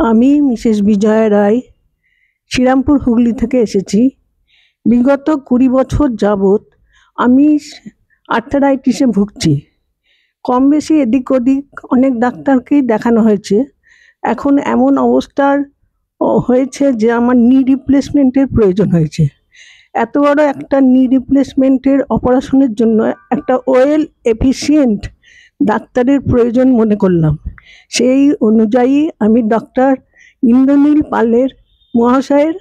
আমি মিসেস বিজয়া রায় শ্রীরামপুর হুগলি থেকে এসেছি। বিগত 20 বছর যাবৎ আমি আর্থারাইটিসে ভুগছি। কম বেশি এদিক ওদিক অনেক ডাক্তারকেই দেখানো হয়েছে। এখন এমন অবস্থার হয়েছে যে আমার নি রিপ্লেসমেন্টের প্রয়োজন হয়েছে। এত বড় একটা নি রিপ্লেসমেন্টের অপারেশনের জন্য একটা ওয়েল এফিশিয়েন্ট ডাক্তারের প্রয়োজন মনে করলাম। সেই অনুযায়ী আমি ডক্টর ইন্দ্রনীল পালের মহাশয়ের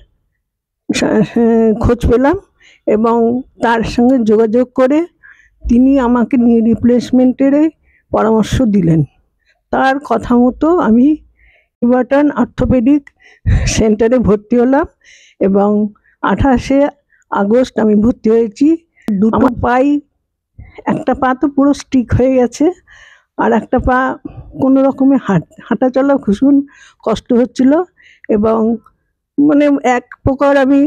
খোঁজ পেলাম এবং তার সঙ্গে যোগাযোগ করে তিনি আমাকে নি রিপ্লেসমেন্টের পরামর্শ দিলেন। তার কথা মতো আমি লিবার্টন অর্থোপেডিক সেন্টারে ভর্তি হলাম এবং 28শে আগস্ট আমি ভর্তি হয়েছি। আমার পাই, একটা পা তো পুরো স্টিক হয়ে গেছে, আর একটা পা কোনো রকমে হাঁটা চলা ভীষণ কষ্ট হচ্ছিল এবং মানে এক প্রকার আমি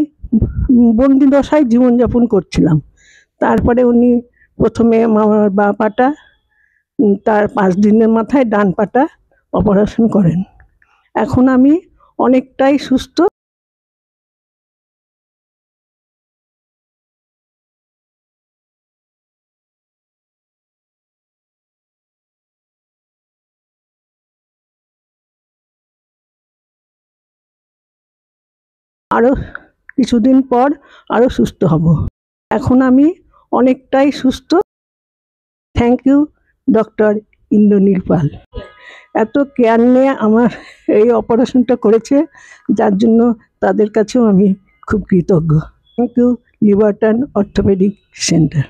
বন্দি দশায় জীবনযাপন করছিলাম। তারপরে উনি প্রথমে আমার বাঁ পাটা, তার 5 দিনের মাথায় ডান পাটা অপারেশন করেন। এখন আমি অনেকটাই সুস্থ। আরও কিছুদিন পর আরও সুস্থ হব। এখন আমি অনেকটাই সুস্থ। থ্যাংক ইউ ডক্টর ইন্দ্রনীল পাল। এত কেয়ার নিয়ে আমার এই অপারেশনটা করেছে, যার জন্য তাদের কাছেও আমি খুব কৃতজ্ঞ। Thank you Liberton orthopaedic centre.